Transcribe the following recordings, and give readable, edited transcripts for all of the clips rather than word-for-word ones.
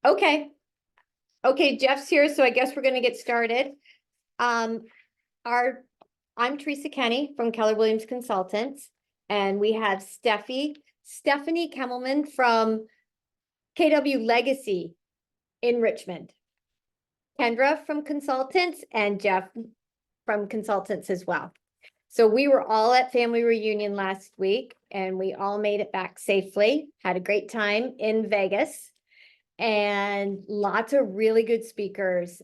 Okay. Okay, Jeff's here, so I guess we're gonna get started. Um, I'm Teresa Kenny from Keller Williams Consultants, and we have Stephanie Kemmelman from KW Legacy in Richmond. Kendra from Consultants and Jeff from Consultants as well. So we were all at family reunion last week and we all made it back safely, had a great time in Vegas and lots of really good speakers.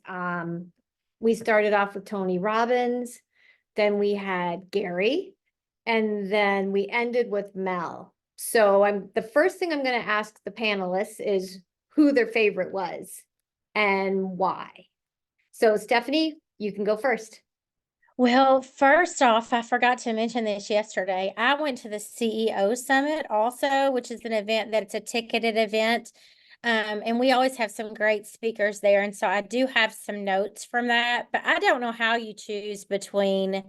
We started off with Tony Robbins, then we had Gary, and then we ended with Mel. So the first thing I'm going to ask the panelists is who their favorite was and why. So Stephanie, you can go first. Well, first off, I forgot to mention this yesterday. I went to the CEO Summit also, which is an event that's a ticketed event. And we always have some great speakers there. And so I do have some notes from that, but I don't know how you choose between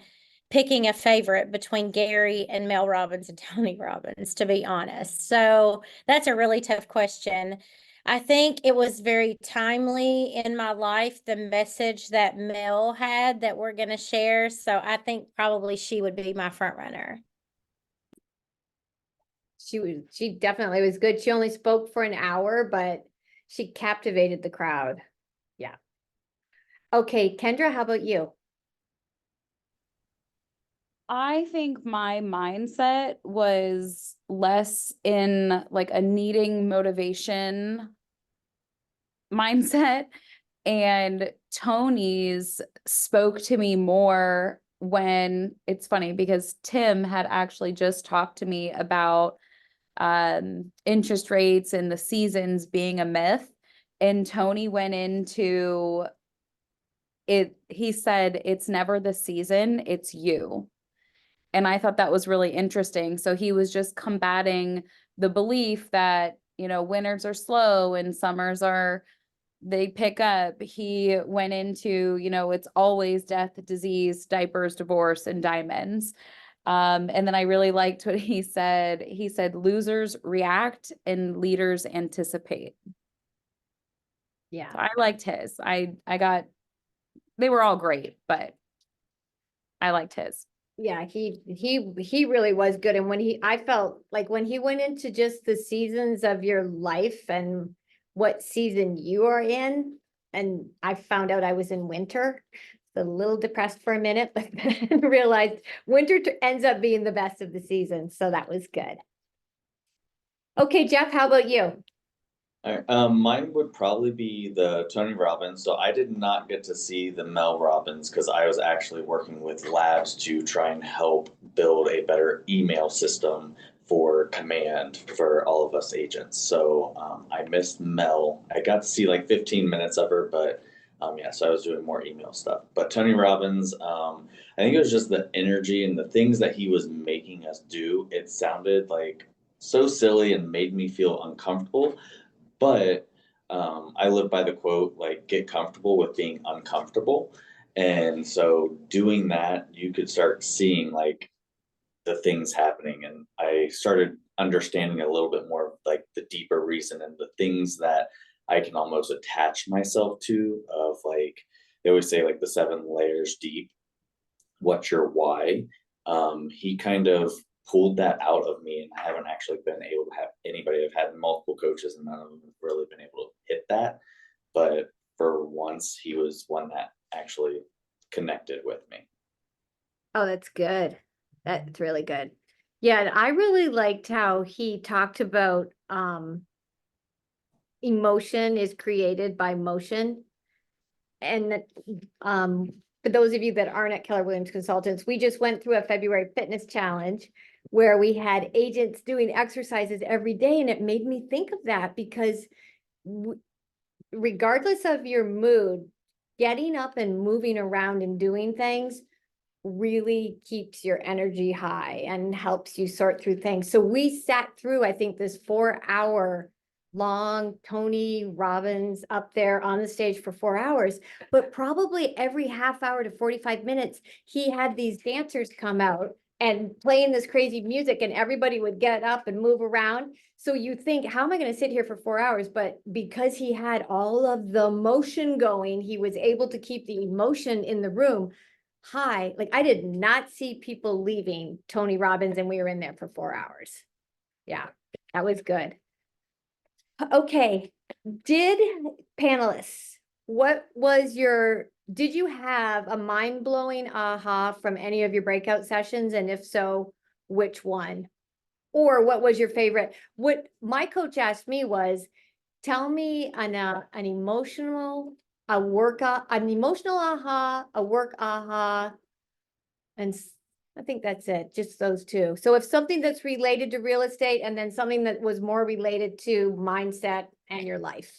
picking a favorite between Gary and Mel Robbins and Tony Robbins, to be honest. So that's a really tough question. I think it was very timely in my life, the message that Mel had that we're going to share. So I think probably she would be my front runner. She definitely was good. She only spoke for an hour, but she captivated the crowd. Yeah. Okay, Kendra, how about you? I think my mindset was less in like a needing motivation mindset, and Tony's spoke to me more when it's funny because Tim had actually just talked to me about interest rates and the seasons being a myth, and Tony went into it. He said it's never the season, it's you. And I thought that was really interesting. So he was just combating the belief that, winters are slow and summers they pick up. He went into, it's always death, disease, diapers, divorce, and diamonds. And then I really liked what he said. He said, losers react and leaders anticipate. Yeah. So I liked his. They were all great, but I liked his. Yeah, he really was good. And I felt like when he went into just the seasons of your life and what season you are in, and I found out I was in winter, a little depressed for a minute, but then realized winter ends up being the best of the seasons. So that was good. Okay, Jeff, how about you? Mine would probably be the Tony Robbins. So I did not get to see the Mel Robbins because I was actually working with labs to try and help build a better email system for command for all of us agents. So I missed Mel. I got to see like 15 minutes of her, but yeah, so I was doing more email stuff. But Tony Robbins, I think it was just the energy and the things that he was making us do. It sounded like so silly and made me feel uncomfortable. But I live by the quote, like, get comfortable with being uncomfortable. And so doing that, you could start seeing like the things happening. And I started understanding a little bit more of like the deeper reason and the things that I can almost attach myself to, of like, they always say like the 7 layers deep, what's your why? He kind of pulled that out of me, and I haven't actually been able to have anybody. I've had multiple coaches, and none of them have really been able to hit that. But for once, he was one that actually connected with me. Oh, that's good. That's really good. Yeah, and I really liked how he talked about emotion is created by motion. And for those of you that aren't at Keller Williams Consultants, we just went through a February fitness challenge where we had agents doing exercises every day. And it made me think of that because regardless of your mood, getting up and moving around and doing things really keeps your energy high and helps you sort through things. So we sat through, I think, this 4-hour long Tony Robbins up there on the stage for 4 hours, but probably every half hour to 45 minutes, he had these dancers come out and playing this crazy music, and everybody would get up and move around. So you think, how am I going to sit here for 4 hours? But because he had all of the motion going, he was able to keep the emotion in the room high. Like, I did not see people leaving Tony Robbins, and we were in there for 4 hours. Yeah, that was good. Okay, did panelists, did you have a mind-blowing aha from any of your breakout sessions? And if so, which one? Or what was your favorite? What my coach asked me was, tell me an emotional, an emotional aha, a work aha, and I think that's it, just those two. So if something that's related to real estate, and then something that was more related to mindset and your life.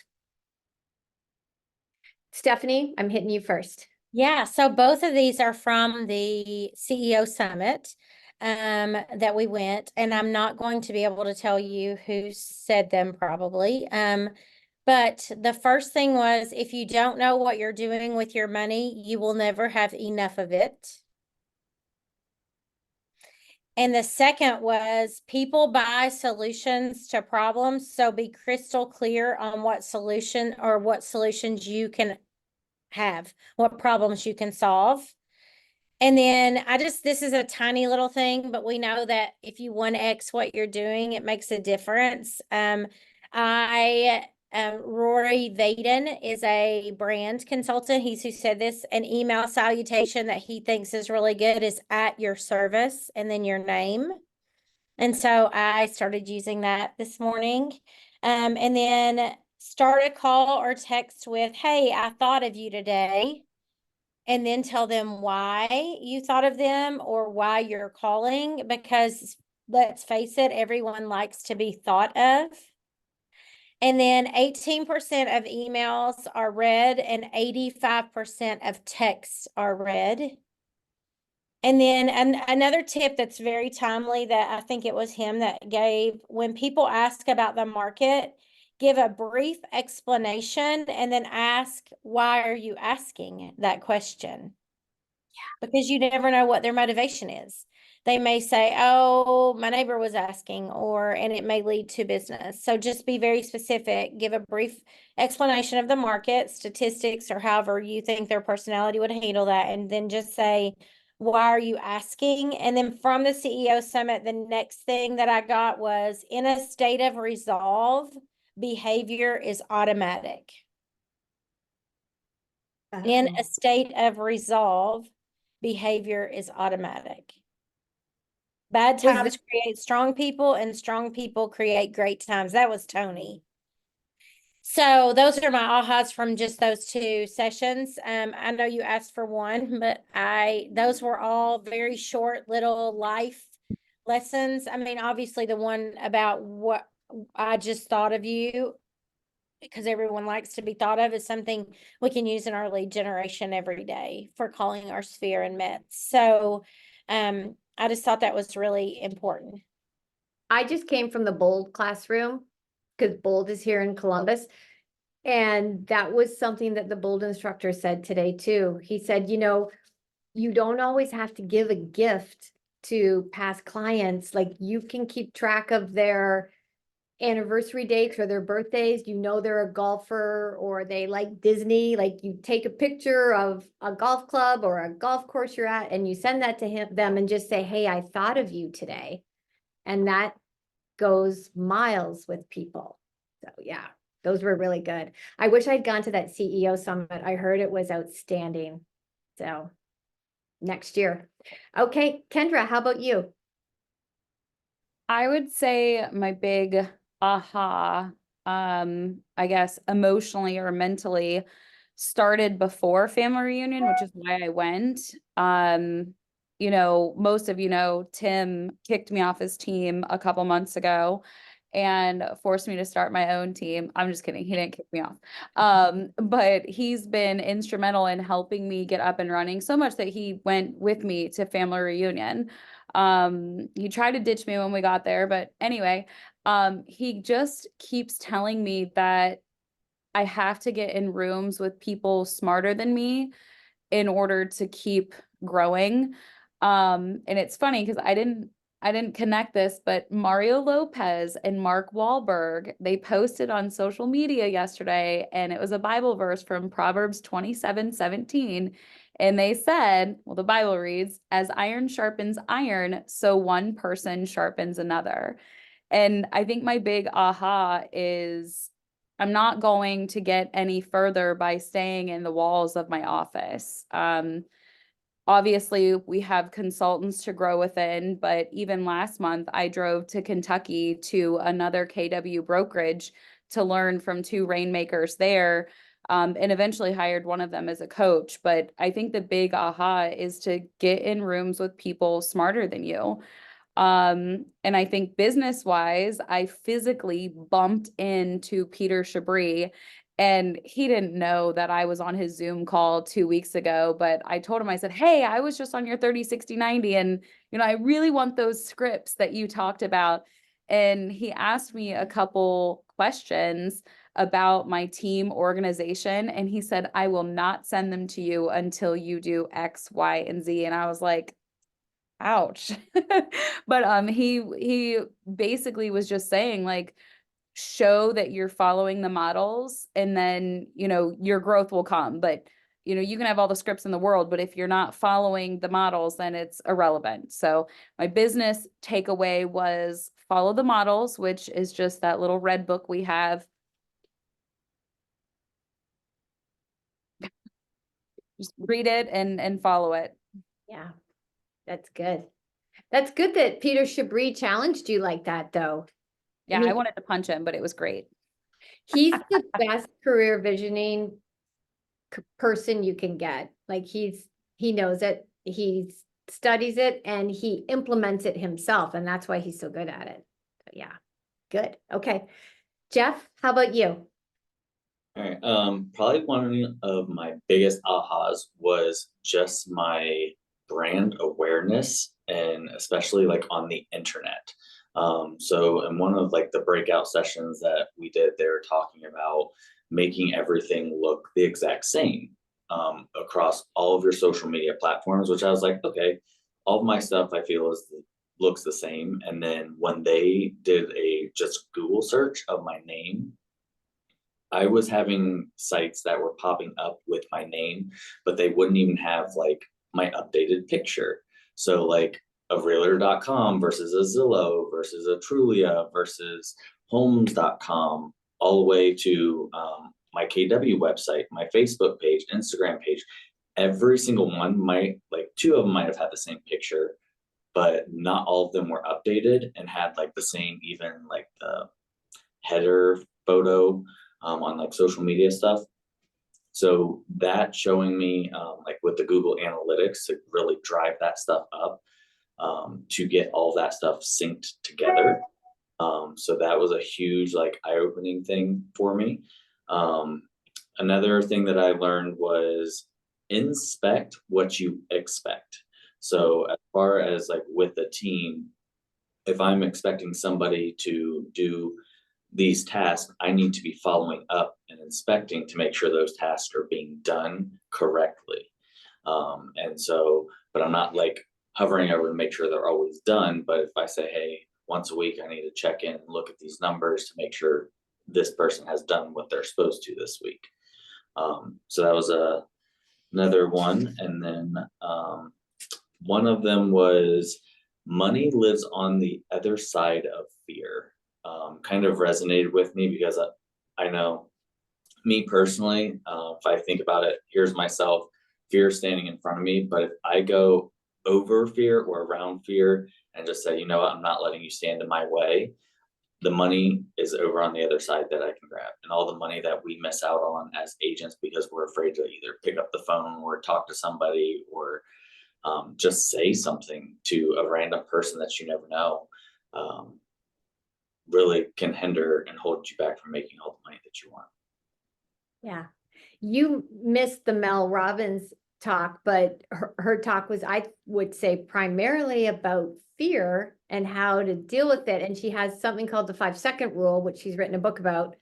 Stephanie, I'm hitting you first. Yeah, so both of these are from the CEO Summit that we went, and I'm not going to be able to tell you who said them probably. But the first thing was, if you don't know what you're doing with your money, you will never have enough of it. And the second was, people buy solutions to problems, so be crystal clear on what solution or what solutions you can have, what problems you can solve. And then this is a tiny little thing, but we know that if you 1X what you're doing, it makes a difference. Rory Vaden is a brand consultant. He's who said this. An email salutation that he thinks is really good is "at your service" and then your name. And so I started using that this morning. And then start a call or text with, "Hey, I thought of you today." And then tell them why you thought of them or why you're calling, because let's face it, everyone likes to be thought of. And then 18% of emails are read and 85% of texts are read. And then another tip that's very timely that I think it was him that gave, when people ask about the market, give a brief explanation and then ask, why are you asking that question? Yeah. Because you never know what their motivation is. They may say, oh, my neighbor was asking, and it may lead to business. So just be very specific, give a brief explanation of the market, statistics, or however you think their personality would handle that. And then just say, why are you asking? And then from the CEO Summit, the next thing that I got was, in a state of resolve, behavior is automatic. In a state of resolve, behavior is automatic. Bad times create strong people, and strong people create great times. That was Tony. So those are my ahas from just those two sessions. I know you asked for one, but those were all very short little life lessons. I mean, obviously the one about what I just thought of you, because everyone likes to be thought of, is something we can use in our lead generation every day for calling our sphere and METs. So I just thought that was really important. I just came from the Bold classroom, because Bold is here in Columbus. And that was something that the Bold instructor said today too. He said, you don't always have to give a gift to past clients. Like, you can keep track of their anniversary dates or their birthdays. They're a golfer or they like Disney. Like, you take a picture of a golf club or a golf course you're at, and you send that to them and just say, hey, I thought of you today. And that goes miles with people. So yeah, those were really good. I wish I'd gone to that CEO Summit. I heard it was outstanding. So next year. Okay, Kendra, how about you? I would say my big aha, I guess emotionally or mentally, started before family reunion, which is why I went. Most of Tim kicked me off his team a couple months ago and forced me to start my own team. I'm just kidding. He didn't kick me off. But he's been instrumental in helping me get up and running, so much that he went with me to family reunion. He tried to ditch me when we got there, but anyway, he just keeps telling me that I have to get in rooms with people smarter than me in order to keep growing. And it's funny because I didn't connect this, but Mario Lopez and Mark Wahlberg, they posted on social media yesterday, and it was a Bible verse from Proverbs 27:17. And they said, well, the Bible reads, as iron sharpens iron, so one person sharpens another. And I think my big aha is I'm not going to get any further by staying in the walls of my office. Obviously, we have consultants to grow within, but even last month, I drove to Kentucky to another KW brokerage to learn from two rainmakers there, and eventually hired one of them as a coach. But I think the big aha is to get in rooms with people smarter than you. And I think business wise, I physically bumped into Peter Chabris, and he didn't know that I was on his Zoom call 2 weeks ago, but I told him, I said, hey, I was just on your 30, 60, 90. And, I really want those scripts that you talked about. And he asked me a couple questions about my team organization. And he said, I will not send them to you until you do X, Y, and Z. And I was like, ouch. But he basically was just saying, like, show that you're following the models, and then your growth will come. But you can have all the scripts in the world, but if you're not following the models, then it's irrelevant. So my business takeaway was follow the models, which is just that little red book we have. Just read it and follow it. Yeah, that's good. That's good that Peter Chabris challenged you like that, though. Yeah, mean- I wanted to punch him, but it was great. He's the best career visioning person you can get. Like he knows it, he studies it, and he implements it himself, and that's why he's so good at it. So, yeah, good. Okay, Jeff, how about you? All right. Probably one of my biggest ahas was just my brand awareness, and especially like on the internet. So in one of like the breakout sessions that we did, they were talking about making everything look the exact same across all of your social media platforms, which I was like, okay, all of my stuff I feel looks the same. And then when they did a just Google search of my name, I was having sites that were popping up with my name, but they wouldn't even have like my updated picture. So like a realtor.com versus a Zillow versus a Trulia versus homes.com, all the way to my KW website, my Facebook page, Instagram page. Every single one might, like two of them might have had the same picture, but not all of them were updated and had like the same, even like the header photo on like social media stuff. So that showing me like with the Google Analytics to really drive that stuff up, to get all that stuff synced together. So that was a huge like eye-opening thing for me. Another thing that I learned was inspect what you expect. So as far as like with the team, if I'm expecting somebody to do these tasks, I need to be following up and inspecting to make sure those tasks are being done correctly. And so, but I'm not like hovering over to make sure they're always done. But if I say, hey, once a week, I need to check in and look at these numbers to make sure this person has done what they're supposed to this week. So that was another one. And then one of them was money lives on the other side of fear. Kind of resonated with me because I know me personally, if I think about it, here's myself, fear standing in front of me. But if I go over fear or around fear and just say, you know what, I'm not letting you stand in my way, the money is over on the other side that I can grab. And all the money that we miss out on as agents because we're afraid to either pick up the phone or talk to somebody or just say something to a random person that you never know, really can hinder and hold you back from making all the money that you want. Yeah, you missed the Mel Robbins talk, but her talk was, I would say, primarily about fear and how to deal with it. And she has something called the 5-second rule, which she's written a book about.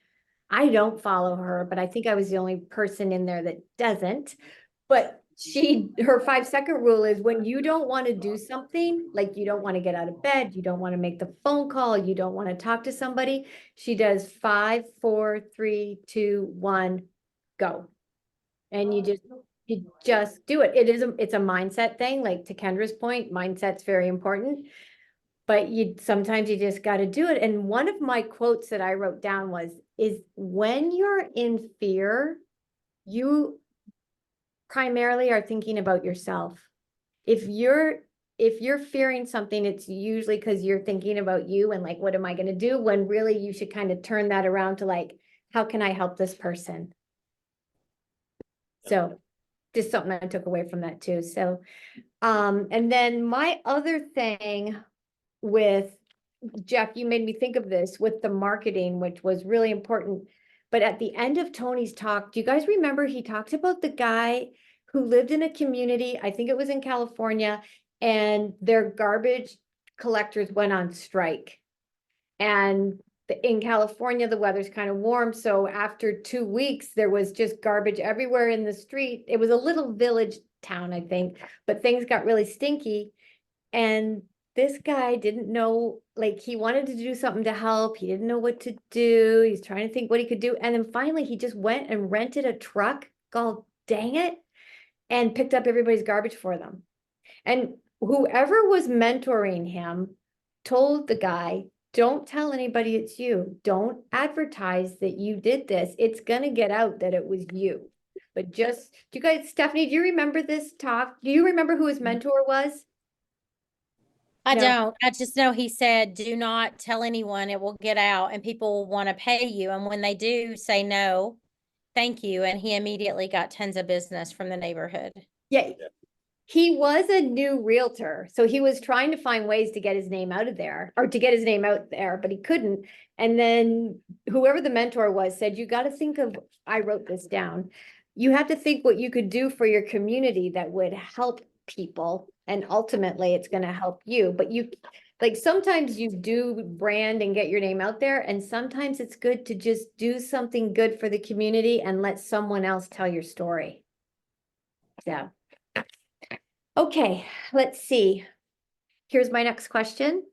I don't follow her, but I think I was the only person in there that doesn't. But her 5-second rule is when you don't want to do something, like you don't want to get out of bed, you don't want to make the phone call, you don't want to talk to somebody, she does 5, 4, 3, 2, 1, go. And you just do it. It's a mindset thing, like to Kendra's point, mindset's very important. But sometimes you just got to do it. And one of my quotes that I wrote down is when you're in fear, you primarily are thinking about yourself. If you're fearing something, it's usually because you're thinking about you and like, what am I going to do? When really you should kind of turn that around to like, how can I help this person? So just something I took away from that too. So, and then my other thing with Jeff, you made me think of this with the marketing, which was really important. But at the end of Tony's talk, do you guys remember he talked about the guy who lived in a community, I think it was in California, and their garbage collectors went on strike. And in California, the weather's kind of warm. So after 2 weeks, there was just garbage everywhere in the street. It was a little village town, I think, but things got really stinky. And this guy didn't know, like he wanted to do something to help. He didn't know what to do. He's trying to think what he could do. And then finally he just went and rented a truck called Dang It and picked up everybody's garbage for them. And whoever was mentoring him told the guy, don't tell anybody it's you. Don't advertise that you did this. It's going to get out that it was you. But just, do you guys, Stephanie, do you remember this talk? Do you remember who his mentor was? I No. don't. I just know he said, do not tell anyone, it will get out and people will want to pay you. And when they do, say no, thank you. And he immediately got tons of business from the neighborhood. Yeah. He was a new realtor, so he was trying to find ways to get his name out of there or to get his name out there, but he couldn't. And then whoever the mentor was said, you got to think of, I wrote this down. You have to think what you could do for your community that would help people. And ultimately it's going to help you. But you, like, sometimes you do brand and get your name out there. And sometimes it's good to just do something good for the community and let someone else tell your story. So. Okay, let's see. Here's my next question.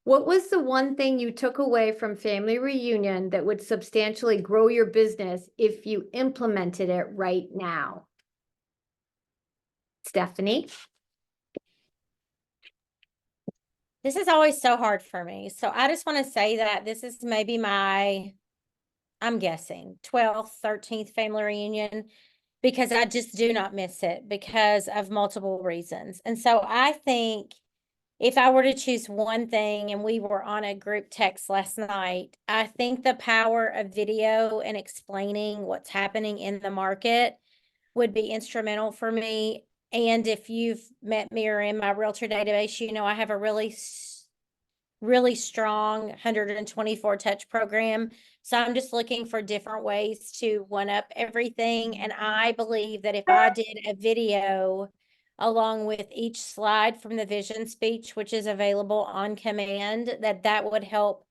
What was the one thing you took away from Family Reunion that would substantially grow your business if you implemented it right now? Stephanie? This is always so hard for me. So I just want to say that this is maybe my, I'm guessing, 12th, 13th family reunion, because I just do not miss it because of multiple reasons. And so I think if I were to choose one thing, and we were on a group text last night, I think the power of video and explaining what's happening in the market would be instrumental for me. And if you've met me or in my realtor database, you know I have a really strong 124 touch program. So I'm just looking for different ways to one up everything. And I believe that if I did a video along with each slide from the vision speech, which is available on command, that would help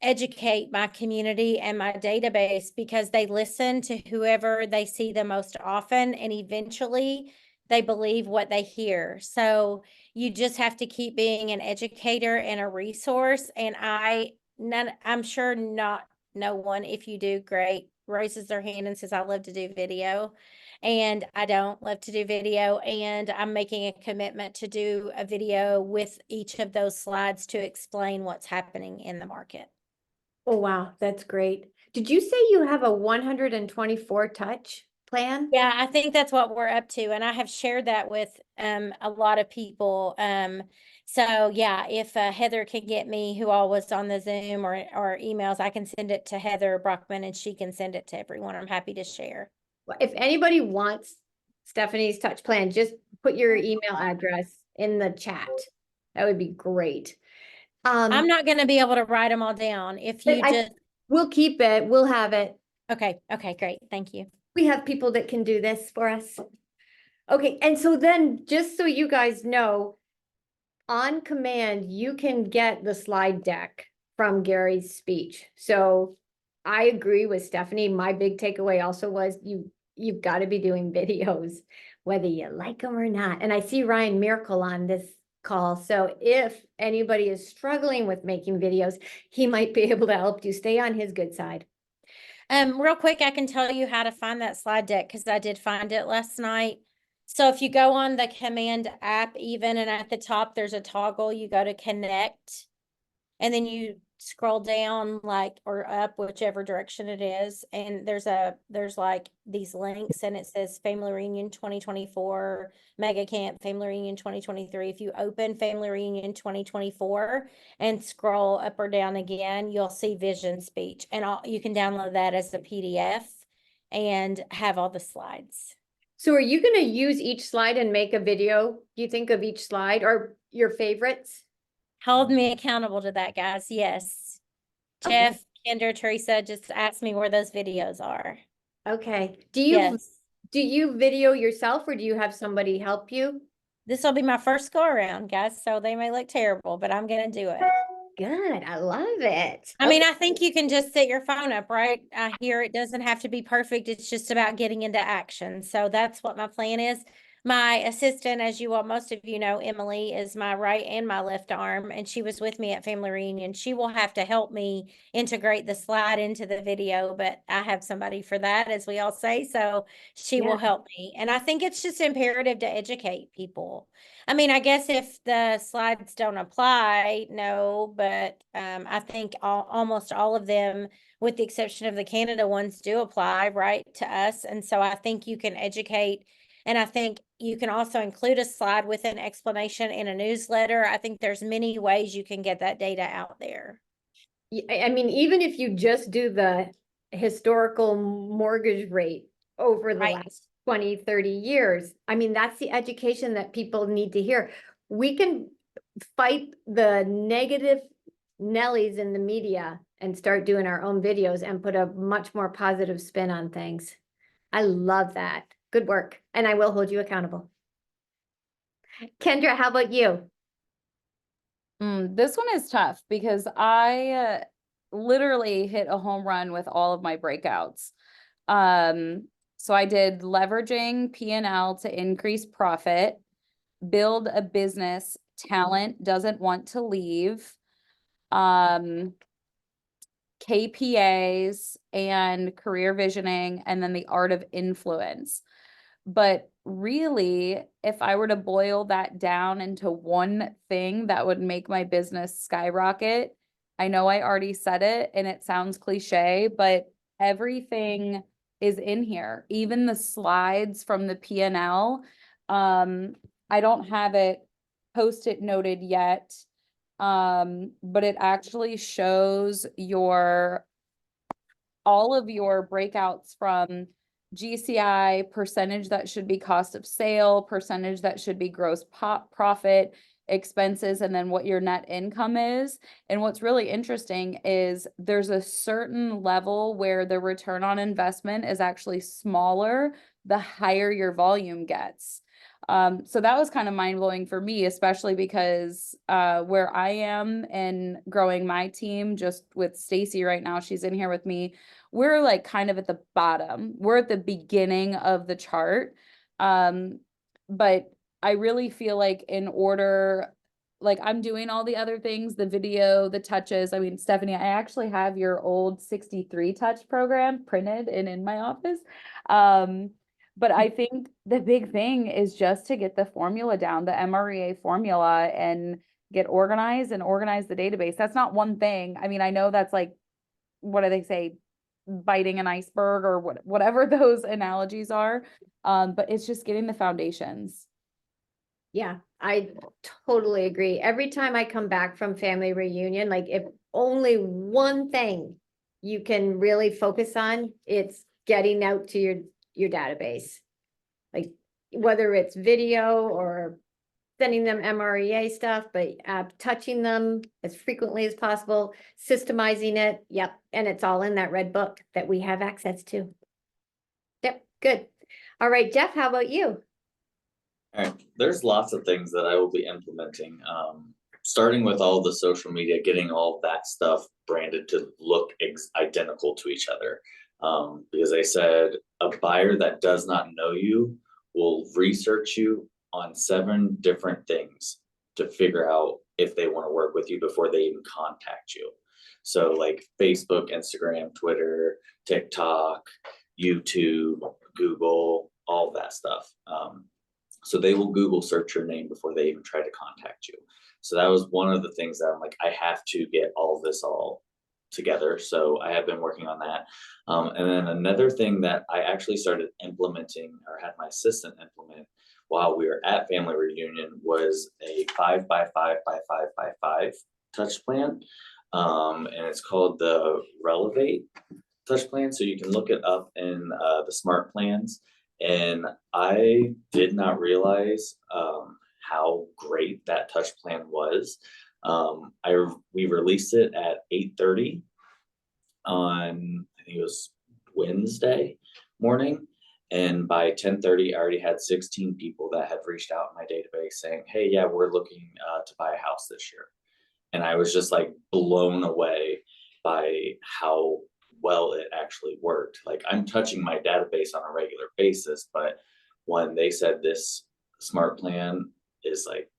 educate my community and my database, because they listen to whoever they see the most often, and eventually they believe what they hear. So you just have to keep being an educator and a resource. And I'm sure no one, if you do great, raises their hand and says, I love to do video. And I don't love to do video. And I'm making a commitment to do a video with each of those slides to explain what's happening in the market. Oh, wow, that's great. Did you say you have a 124 touch plan? Yeah, I think that's what we're up to. And I have shared that with a lot of people. So yeah, if Heather can get me who all was on the Zoom or emails, I can send it to Heather Brockman and she can send it to everyone. I'm happy to share. If anybody wants Stephanie's touch plan, just put your email address in the chat. That would be great. I'm not going to be able to write them all down. If you just, we'll keep it. We'll have it. okay, great. Thank you. We have people that can do this for us. Okay, and so then just so you guys know, on command, you can get the slide deck from Gary's speech. So I agree with Stephanie. My big takeaway also was you've got to be doing videos, whether you like them or not. And I see Ryan Miracle on this call. So if anybody is struggling with making videos, he might be able to help you stay on his good side. Real quick, I can tell you how to find that slide deck because I did find it last night. So if you go on the Command app even, and at the top, there's a toggle, you go to connect. And then you scroll down like, or up, whichever direction it is. And there's like these links and it says Family Reunion 2024, Mega Camp, Family Reunion 2023. If you open Family Reunion 2024 and scroll up or down again, you'll see Vision Speech. And you can download that as a PDF and have all the slides. So are you going to use each slide and make a video, you think, of each slide or your favorites? Hold me accountable to that, guys. Yes. Okay. Jeff, Kendra, Teresa, just ask me where those videos are. Okay. Do Yes. you video yourself or do you have somebody help you? This will be my first go around, guys, so they may look terrible, but I'm gonna do it. Good. I love it. I mean, I think you can just set your phone up, right? I hear it doesn't have to be perfect. It's just about getting into action. So that's what my plan is. My assistant, as most of you know, Emily, is my right and my left arm, and she was with me at Family Reunion. She will have to help me integrate the slide into the video, but I have somebody for that, as we all say, so she will help me. And I think it's just imperative to educate people. I mean, I guess if the slides don't apply, no, but I think almost all of them, with the exception of the Canada ones, do apply, right, to us. And so I think you can educate. And I think you can also include a slide with an explanation in a newsletter. I think there's many ways you can get that data out there. I mean, even if you just do the historical mortgage rate over the Right. last 20, 30 years, I mean, that's the education that people need to hear. We can fight the negative Nellies in the media and start doing our own videos and put a much more positive spin on things. I love that. Good work. And I will hold you accountable. Kendra, how about you? This one is tough because I literally hit a home run with all of my breakouts. So I did leveraging P&L to increase profit, build a business, talent doesn't want to leave, KPAs and career visioning, and then the art of influence. But really, if I were to boil that down into one thing that would make my business skyrocket, I know I already said it and it sounds cliche, but everything is in here, even the slides from the P&L. I don't have it post-it noted yet, but it actually shows all of your breakouts from GCI, percentage that should be cost of sale, percentage that should be gross profit, expenses, and then what your net income is. And what's really interesting is there's a certain level where the return on investment is actually smaller the higher your volume gets. So that was kind of mind-blowing for me, especially because where I am and growing my team, just with Stacy right now, she's in here with me, we're like kind of at the bottom. We're at the beginning of the chart. But I really feel like in order, like I'm doing all the other things, the video, the touches. I mean, Stephanie, I actually have your old 63 touch program printed and in my office. But I think the big thing is just to get the formula down, the MREA formula, and get organized and organize the database. That's not one thing. I mean, I know that's like, what do they say? Biting an iceberg or whatever those analogies are. But it's just getting the foundations. Yeah, I totally agree. Every time I come back from family reunion, like if only one thing you can really focus on, it's getting out to your database. Like whether it's video or sending them MREA stuff, but touching them as frequently as possible, systemizing it. Yep. And it's all in that red book that we have access to. Yep. Good. All right, Jeff, how about you? All right, there's lots of things that I will be implementing, starting with all the social media, getting all that stuff branded to look identical to each other. Because they said a buyer that does not know you will research you on 7 different things to figure out if they want to work with you before they even contact you. So like Facebook, Instagram, Twitter, TikTok, YouTube, Google, all that stuff. So they will Google search your name before they even try to contact you. So that was one of the things that I'm like, I have to get all this all together. So I have been working on that. And then another thing that I actually started implementing, or had my assistant implement while we were at family reunion, was a 5 by 5 by 5 by 5 touch plan. And it's called the Relevate touch plan. So you can look it up in the smart plans. And I did not realize how great that touch plan was. We released it at 8:30 on, I think it was Wednesday morning. And by 10:30, I already had 16 people that had reached out in my database saying, hey, yeah, we're looking to buy a house this year. And I was just like blown away by how well it actually worked. Like, I'm touching my database on a regular basis, but when they said this smart plan is like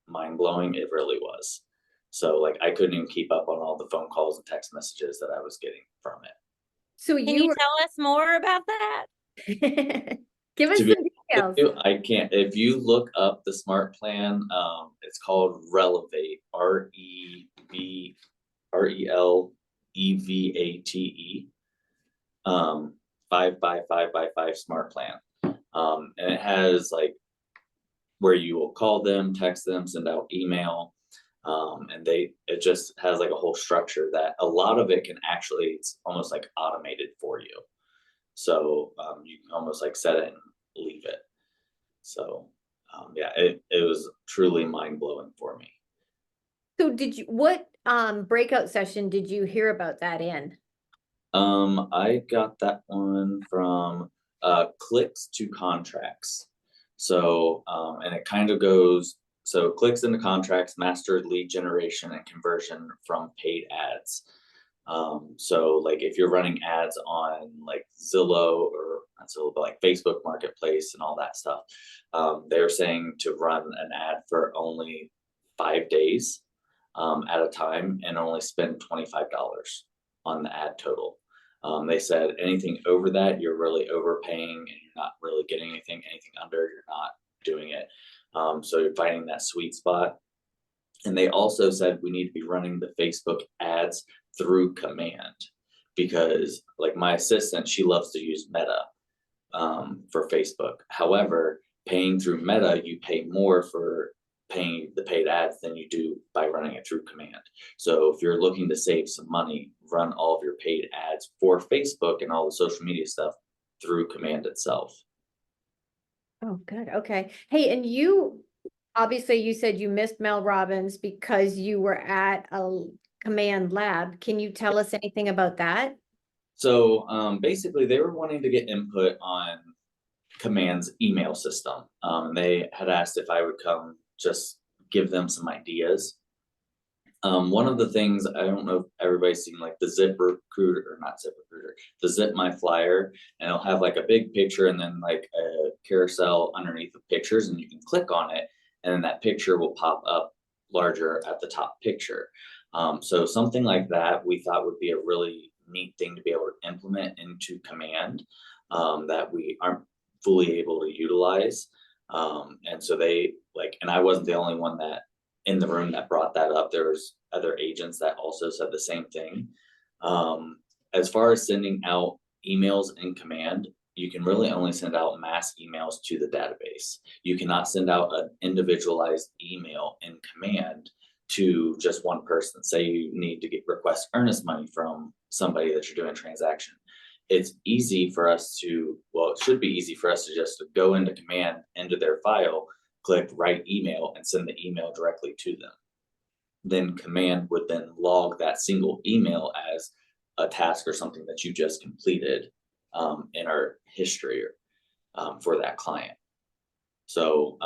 mind blowing, it really was. So like, I couldn't even keep up on all the phone calls and text messages that I was getting from it. So Can you you tell us more about that? were, give us To be some details. I can't, if you look up the smart plan, it's called Relevate, RELEVATE, 5 by 5 by 5 smart plan. And it has like where you will call them, text them, send out email. And it just has like a whole structure that a lot of it can actually, it's almost like automated for you. So you can almost like set it and leave it. So yeah, it was truly mind blowing for me. So what breakout session did you hear about that in? I got that one from clicks to contracts. So and it kind of goes, so clicks into contracts, mastered lead generation and conversion from paid ads. So like if you're running ads on like Zillow, or not Zillow, but like Facebook Marketplace and all that stuff, they're saying to run an ad for only 5 days at a time and only spend $25 on the ad total. They said anything over that, you're really overpaying and you're not really getting anything under, you're not doing it. So you're finding that sweet spot. And they also said we need to be running the Facebook ads through command, because like my assistant, she loves to use Meta for Facebook. However, paying through Meta, you pay more for paying the paid ads than you do by running it through command. So if you're looking to save some money, run all of your paid ads for Facebook and all the social media stuff through command itself. Oh, good. Okay. Hey, and you, obviously you said you missed Mel Robbins because you were at a command lab. Can you tell us anything about that? So basically they were wanting to get input on command's email system. They had asked if I would come just give them some ideas. One of the things, I don't know if everybody's seen like the ZipRecruiter, or not ZipRecruiter, the Zip My Flyer, and it'll have like a big picture and then like a carousel underneath the pictures, and you can click on it and then that picture will pop up larger at the top picture. So something like that we thought would be a really neat thing to be able to implement into command that we aren't fully able to utilize. And so they like, and I wasn't the only one that in the room that brought that up. There was other agents that also said the same thing. As far as sending out emails in command, you can really only send out mass emails to the database. You cannot send out an individualized email in command to just one person. Say you need to request earnest money from somebody that you're doing a transaction. It's easy for us to, well, it should be easy for us to just go into command, into their file, click write email and send the email directly to them. Then command would then log that single email as a task or something that you just completed in our history for that client. So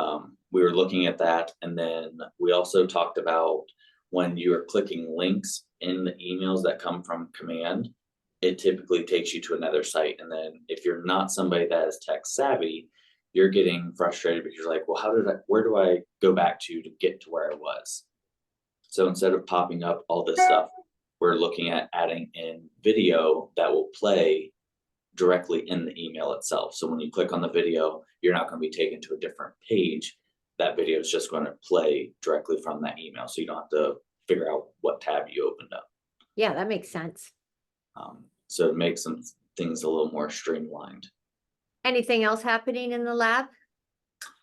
we were looking at that. And then we also talked about when you are clicking links in the emails that come from command, it typically takes you to another site. And then if you're not somebody that is tech savvy, you're getting frustrated because you're like, well, where do I go back to get to where I was? So instead of popping up all this stuff, we're looking at adding in video that will play directly in the email itself. So when you click on the video, you're not going to be taken to a different page. That video is just going to play directly from that email. So you don't have to figure out what tab you opened up. Yeah, that makes sense. So it makes some things a little more streamlined. Anything else happening in the lab?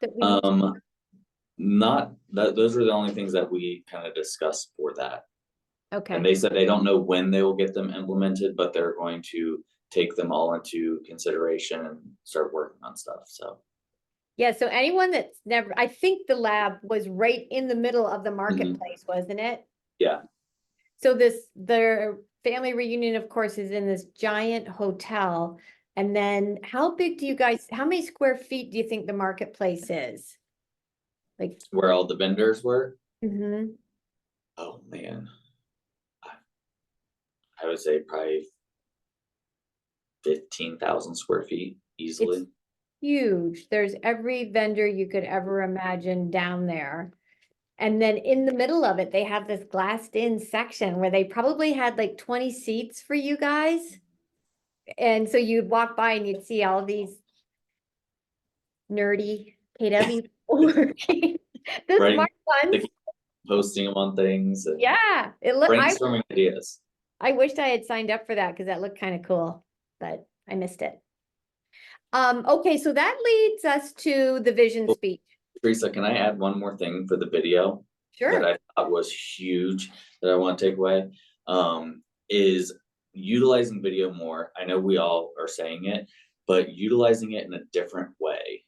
that we need to- Not that, those are the only things that we kind of discussed for that. And Okay, they said they don't know when they will get them implemented, but they're going to take them all into consideration and start working on stuff. So yeah, so anyone that's never, I think the lab was right in the middle of the marketplace, wasn't it? yeah, So their family reunion, of course, is in this giant hotel. And then how many square feet do you think the marketplace is? Like, where all the vendors were. mhm. Oh man, I would say probably 15,000 square feet easily. Huge. There's every vendor you could ever imagine down there. And then in the middle of it, they have this glassed in section where they probably had like 20 seats for you guys. And so you'd walk by and you'd see all these nerdy KW people working. The Right. smart ones. Posting them on things and Yeah, I brainstorming ideas. wished I had signed up for that because that looked kind of cool, but I missed it. Okay, so that leads us to the vision speech. Teresa, can I add one more thing for the video that Sure. I thought was huge that I want to take away? Is utilizing video more. I know we all are saying it, but utilizing it in a different way.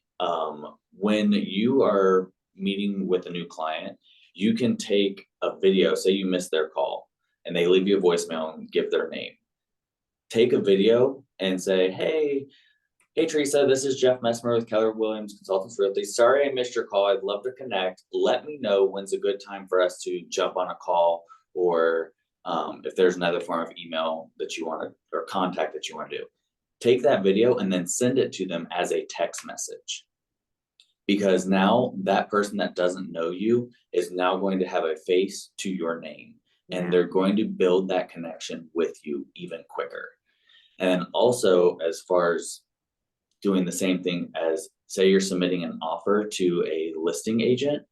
When you are meeting with a new client, you can take a video, say you missed their call and they leave you a voicemail and give their name. Take a video and say, hey, Teresa, this is Jeff Messmer with Keller Williams Consultants Realty. Sorry I missed your call. I'd love to connect. Let me know when's a good time for us to jump on a call, or if there's another form of email that you want to, or contact that you want to do. Take that video and then send it to them as a text message. Because now that person that doesn't know you is now going to have a face to your name, and Yeah. they're going to build that connection with you even quicker. And also, as far as doing the same thing as, say you're submitting an offer to a listing agent,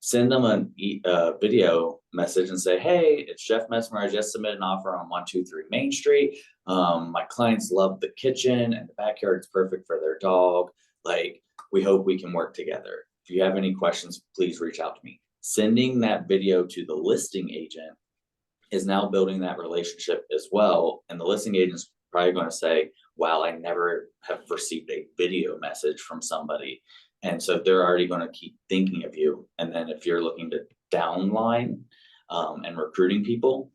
send them a video message and say, hey, it's Jeff Messmer. I just submitted an offer on 123 Main Street. My clients love the kitchen and the backyard is perfect for their dog. Like, we hope we can work together. If you have any questions, please reach out to me. Sending that video to the listing agent is now building that relationship as well. And the listing agent's probably going to say, wow, I never have received a video message from somebody. And so they're already going to keep thinking of you. And then if you're looking to downline and recruiting people,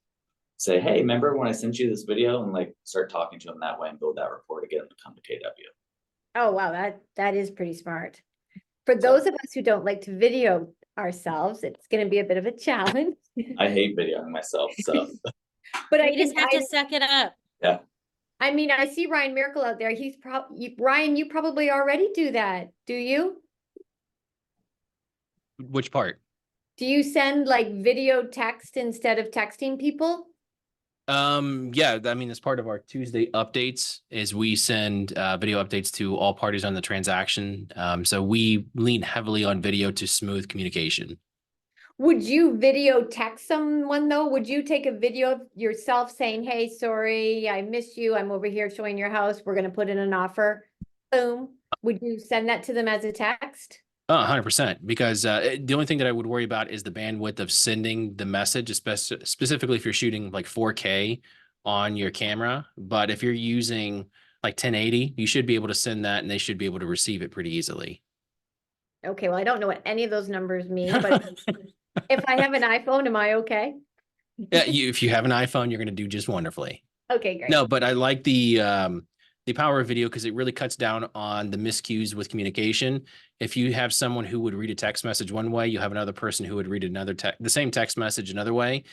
say, hey, remember when I sent you this video? And like start talking to them that way and build that rapport to get them to come to KW. Oh, wow, that is pretty smart. For those of us who don't like to video ourselves, it's gonna be a bit of a challenge. I hate videoing myself, so But You just have to suck it up. I mean, I see Ryan Miracle out there. He's Ryan, you probably already do that, do you? Which part? Do you send like video text instead of texting people? Yeah, I mean, as part of our Tuesday updates is we send video updates to all parties on the transaction. So we lean heavily on video to smooth communication. Would you video text someone though? Would you take a video of yourself saying, hey, sorry, I missed you. I'm over here showing your house. We're gonna put in an offer. Boom. Would you send that to them as a text? 100%, because the only thing that I would worry about is the bandwidth of sending the message, specifically if you're shooting like 4K on your camera. But if you're using like 1080, you should be able to send that and they should be able to receive it pretty easily. Okay, well, I don't know what any of those numbers mean, but if I have an iPhone, am I okay? Yeah, if you have an iPhone, you're going to do just wonderfully. Okay, great. No, but I like the power of video because it really cuts down on the miscues with communication. If you have someone who would read a text message one way, you have another person who would read the same text message another way.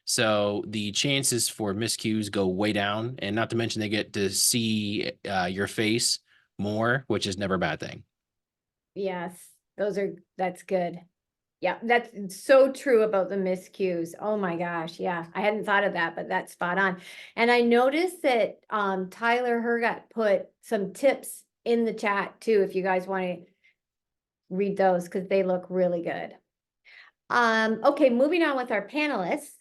So the chances for miscues go way down, and not to mention they get to see your face more, which is never a bad thing. Yes, that's good. Yeah, that's so true about the miscues. Oh my gosh, yeah, I hadn't thought of that, but that's spot on. And I noticed that Tyler Hergot put some tips in the chat too, if you guys want to read those, because they look really good. Okay, moving on with our panelists.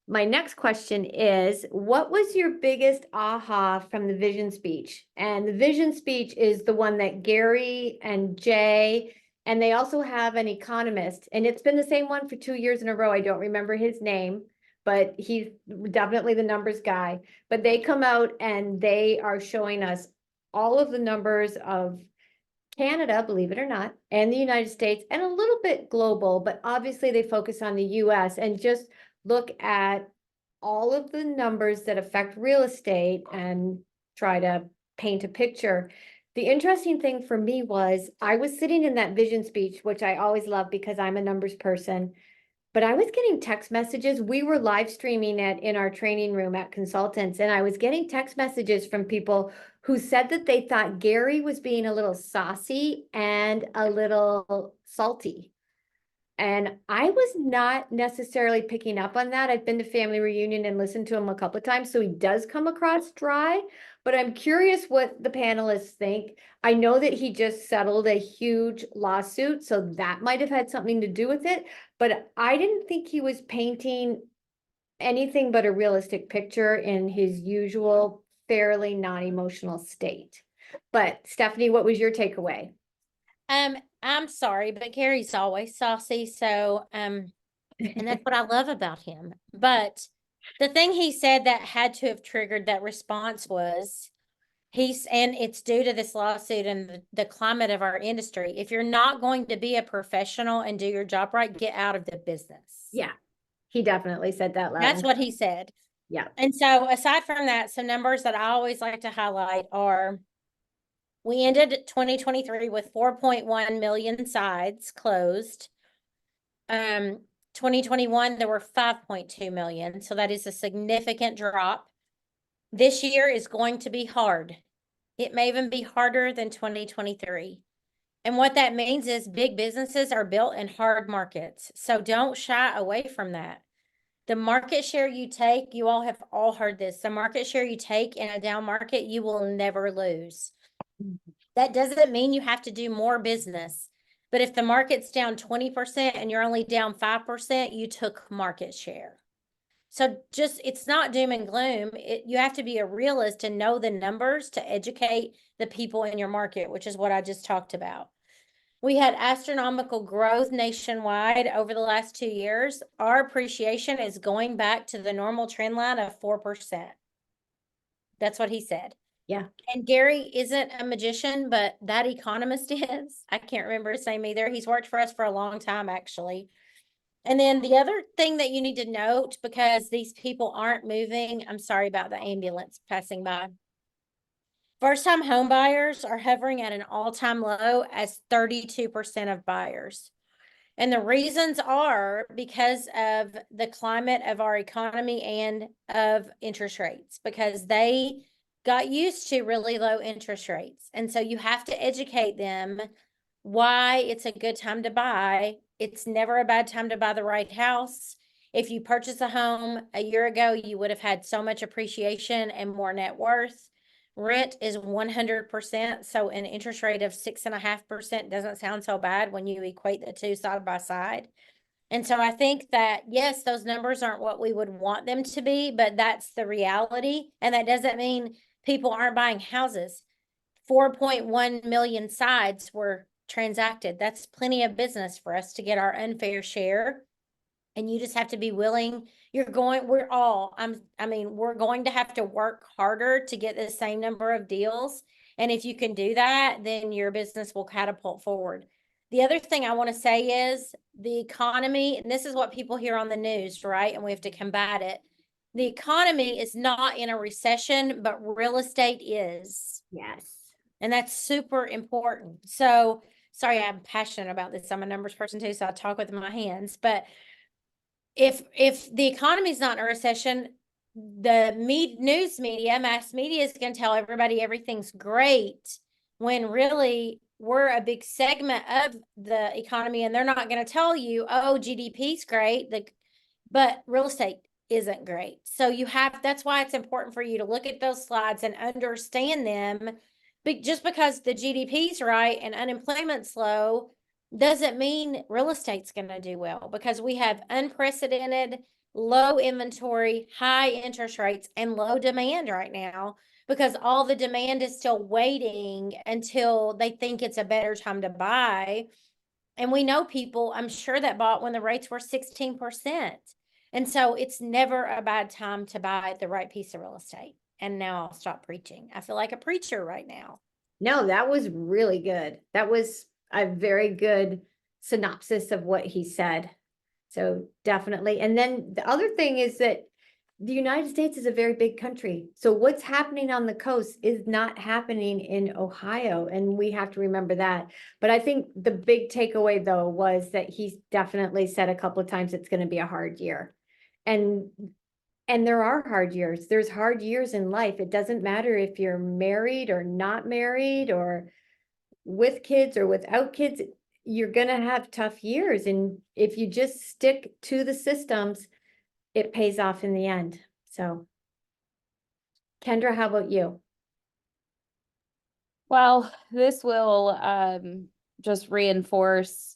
My next question is, what was your biggest aha from the vision speech? And the vision speech is the one that Gary and Jay, and they also have an economist, and it's been the same one for 2 years in a row. I don't remember his name, but he's definitely the numbers guy. But they come out and they are showing us all of the numbers of Canada, believe it or not, and the United States, and a little bit global, but obviously they focus on the US and just look at all of the numbers that affect real estate and try to paint a picture. The interesting thing for me was I was sitting in that vision speech, which I always love because I'm a numbers person. But I was getting text messages. We were live streaming it in our training room at Consultants, and I was getting text messages from people who said that they thought Gary was being a little saucy and a little salty. And I was not necessarily picking up on that. I've been to family reunion and listened to him a couple of times, so he does come across dry, but I'm curious what the panelists think. I know that he just settled a huge lawsuit, so that might have had something to do with it, but I didn't think he was painting anything but a realistic picture in his usual fairly non-emotional state. But Stephanie, what was your takeaway? I'm sorry, but Gary's always saucy, so and that's what I love about him. But the thing he said that had to have triggered that response was and it's due to this lawsuit and the climate of our industry. If you're not going to be a professional and do your job right, get out of the business. Yeah, he definitely said that loud. That's what he said. Yeah. And so aside from that, some numbers that I always like to highlight are we ended 2023 with 4.1 million sides closed. 2021, there were 5.2 million. So that is a significant drop. This year is going to be hard. It may even be harder than 2023. And what that means is big businesses are built in hard markets. So don't shy away from that. The market share you take, you all have all heard this. The market share you take in a down market, you will never lose. That doesn't mean you have to do more business. But if the market's down 20% and you're only down 5%, you took market share. So just, it's not doom and gloom. You have to be a realist and know the numbers to educate the people in your market, which is what I just talked about. We had astronomical growth nationwide over the last 2 years. Our appreciation is going back to the normal trend line of 4%. That's what he said. Yeah. And Gary isn't a magician, but that economist is. I can't remember his name either. He's worked for us for a long time, actually. And then the other thing that you need to note, because these people aren't moving, I'm sorry about the ambulance passing by. First-time home buyers are hovering at an all-time low as 32% of buyers. And the reasons are because of the climate of our economy and of interest rates, because they got used to really low interest rates. And so you have to educate them why it's a good time to buy. It's never a bad time to buy the right house. If you purchase a home a year ago, you would have had so much appreciation and more net worth. Rent is 100%. So an interest rate of 6.5% doesn't sound so bad when you equate the two side by side. And so I think that, yes, those numbers aren't what we would want them to be, but that's the reality. And that doesn't mean people aren't buying houses. 4.1 million sides were transacted. That's plenty of business for us to get our unfair share. And you just have to be willing. We're going to have to work harder to get the same number of deals. And if you can do that, then your business will catapult forward. The other thing I want to say is the economy, and this is what people hear on the news, right? And we have to combat it. The economy is not in a recession, but real estate is. Yes. And that's super important. So, sorry, I'm passionate about this. I'm a numbers person too, so I talk with my hands. But if the economy's not in a recession, the news media, mass media is going to tell everybody everything's great when really we're a big segment of the economy, and they're not going to tell you, oh, GDP's great, but real estate isn't great. So that's why it's important for you to look at those slides and understand them. But just because the GDP's right and unemployment's low doesn't mean real estate's going to do well, because we have unprecedented low inventory, high interest rates, and low demand right now, because all the demand is still waiting until they think it's a better time to buy. And we know people, I'm sure, that bought when the rates were 16%. And so it's never a bad time to buy the right piece of real estate. And now I'll stop preaching. I feel like a preacher right now. No, that was really good. That was a very good synopsis of what he said. So definitely. And then the other thing is that the United States is a very big country. So what's happening on the coast is not happening in Ohio. And we have to remember that. But I think the big takeaway, though, was that he's definitely said a couple of times it's going to be a hard year. And there are hard years. There's hard years in life. It doesn't matter if you're married or not married, or with kids or without kids. You're going to have tough years. And if you just stick to the systems, it pays off in the end. So, Kendra, how about you? Well, this will just reinforce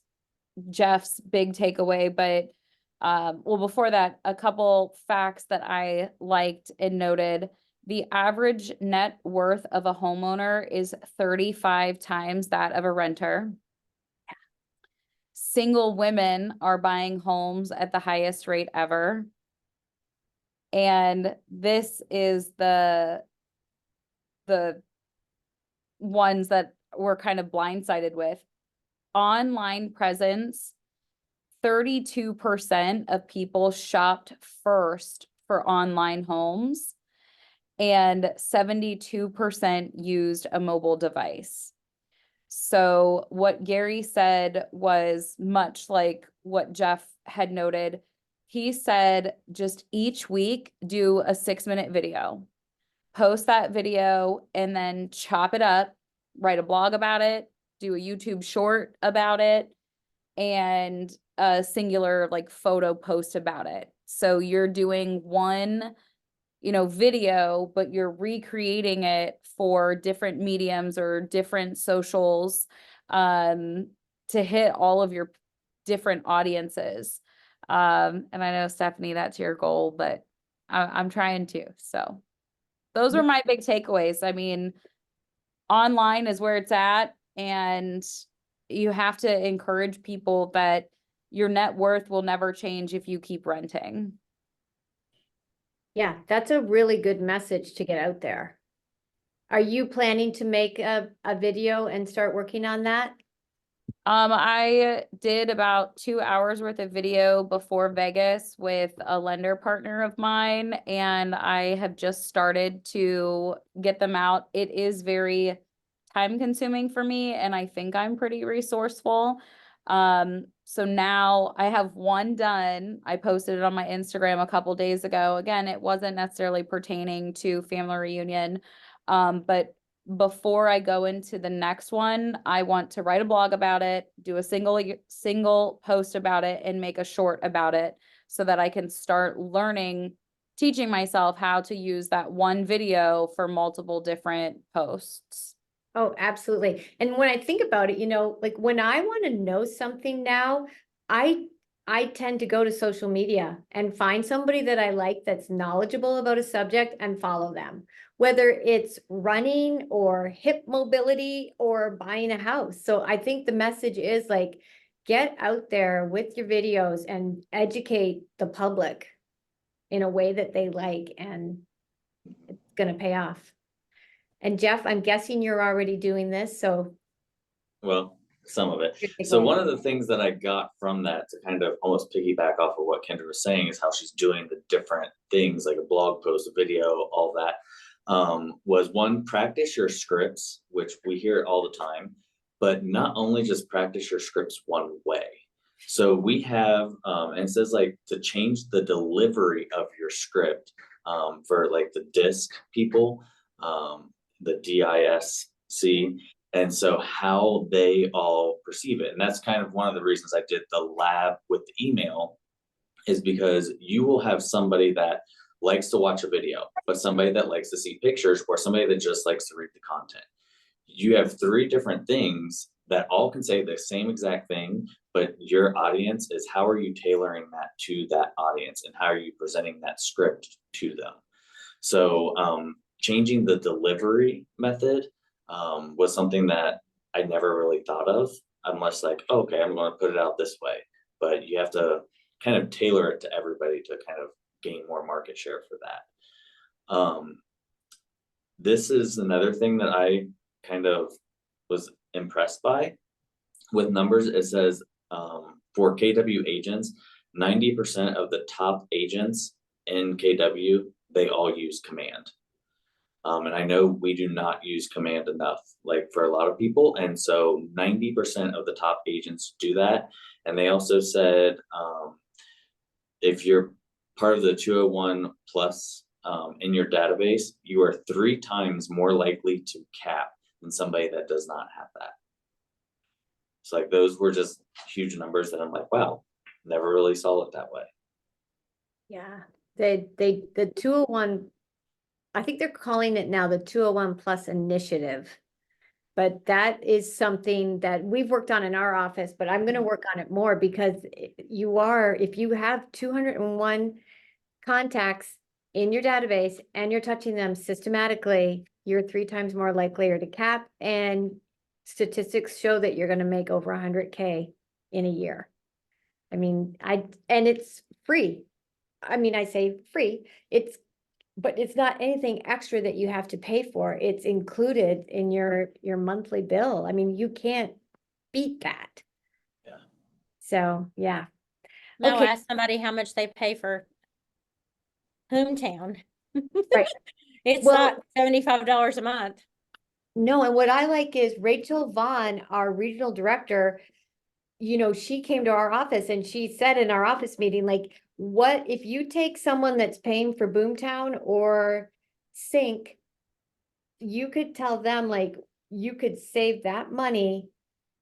Jeff's big takeaway, but well, before that, a couple facts that I liked and noted. The average net worth of a homeowner is 35 times that of a renter. Single women are buying homes at the highest rate ever. And this is the ones that we're kind of blindsided with. Online presence, 32% of people shopped first for online homes, and 72% used a mobile device. So what Gary said was much like what Jeff had noted. He said, just each week, do a 6-minute video, post that video, and then chop it up, write a blog about it, do a YouTube short about it, and a singular like photo post about it. So you're doing one, video, but you're recreating it for different mediums or different socials to hit all of your different audiences. And I know, Stephanie, that's your goal, but I'm trying to. So those were my big takeaways. I mean, online is where it's at, and you have to encourage people that your net worth will never change if you keep renting. Yeah, that's a really good message to get out there. Are you planning to make a video and start working on that? I did about 2 hours worth of video before Vegas with a lender partner of mine, and I have just started to get them out. It is very time consuming for me, and I think I'm pretty resourceful. So now I have one done. I posted it on my Instagram a couple days ago. Again, it wasn't necessarily pertaining to family reunion, but before I go into the next one, I want to write a blog about it, do a single post about it, and make a short about it so that I can start teaching myself how to use that one video for multiple different posts. Oh, absolutely. And when I think about it, like when I want to know something now, I tend to go to social media and find somebody that I like that's knowledgeable about a subject and follow them, whether it's running or hip mobility or buying a house. So I think the message is like, get out there with your videos and educate the public in a way that they like, and it's going to pay off. And Jeff, I'm guessing you're already doing this, so. Well, some of it. So one of the things that I got from that, to kind of almost piggyback off of what Kendra was saying, is how she's doing the different things, like a blog post, a video, all that, was one, practice your scripts, which we hear all the time, but not only just practice your scripts one way. So we have, and it says like to change the delivery of your script, for like the DISC people, the DISC, and so how they all perceive it. And that's kind of one of the reasons I did the lab with the email, is because you will have somebody that likes to watch a video, but somebody that likes to see pictures, or somebody that just likes to read the content. You have three different things that all can say the same exact thing, but your audience is, how are you tailoring that to that audience, and how are you presenting that script to them? So changing the delivery method was something that I never really thought of. I'm just like, oh, okay, I'm going to put it out this way, but you have to kind of tailor it to everybody to kind of gain more market share for that. This is another thing that I kind of was impressed by with numbers. It says for KW agents, 90% of the top agents in KW, they all use Command. And I know we do not use Command enough, like for a lot of people. And so 90% of the top agents do that. And they also said, if you're part of the 201 plus in your database, you are 3 times more likely to cap than somebody that does not have that. It's like, those were just huge numbers that I'm like, wow, never really saw it that way. Yeah, the 201, I think they're calling it now the 201 Plus Initiative. But that is something that we've worked on in our office, but I'm gonna work on it more, because if you have 201 contacts in your database and you're touching them systematically, you're 3 times more likely to cap, and statistics show that you're gonna make over 100K in a year. I mean, and it's free. I mean, I say free, but it's not anything extra that you have to pay for. It's included in your monthly bill. I mean, you can't beat that. Yeah. So, yeah. Mel Okay. asked somebody how much they pay for Hometown. Right. It's Well- not $75 a month. No, and what I like is Rachel Vaughn, our regional director, she came to our office and she said in our office meeting, like, what if you take someone that's paying for Boomtown or Sync, you could tell them, like, you could save that money,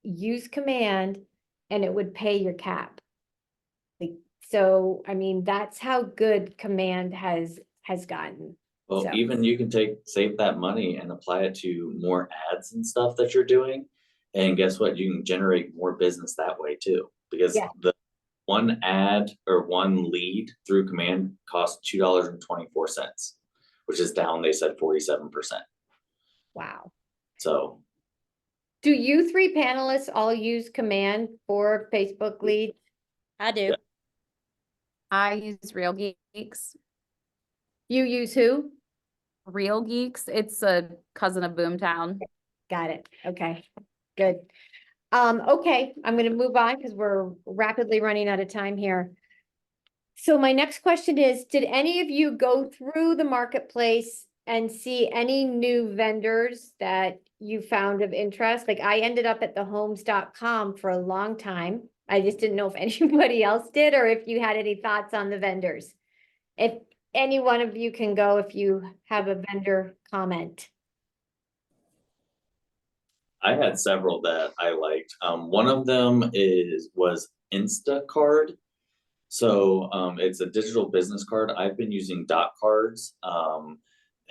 use Command, and it would pay your cap. Like, so, I mean, that's how good Command has gotten. Well, So- even you can save that money and apply it to more ads and stuff that you're doing. And guess what? You can generate more business that way too, because Yeah. the one ad or one lead through Command costs $2.24, which is down, they said 47%. Wow. So Do you 3 panelists all use Command for Facebook leads? I do. I use Real Geeks. You use who? Real Geeks, it's a cousin of Boomtown. Got it. Okay, good. Okay, I'm gonna move on because we're rapidly running out of time here. So my next question is, did any of you go through the marketplace and see any new vendors that you found of interest? Like, I ended up at thehomes.com for a long time. I just didn't know if anybody else did, or if you had any thoughts on the vendors. If any one of you can go, if you have a vendor comment. I had several that I liked. One of them was Instacard. So it's a digital business card. I've been using Dot Cards,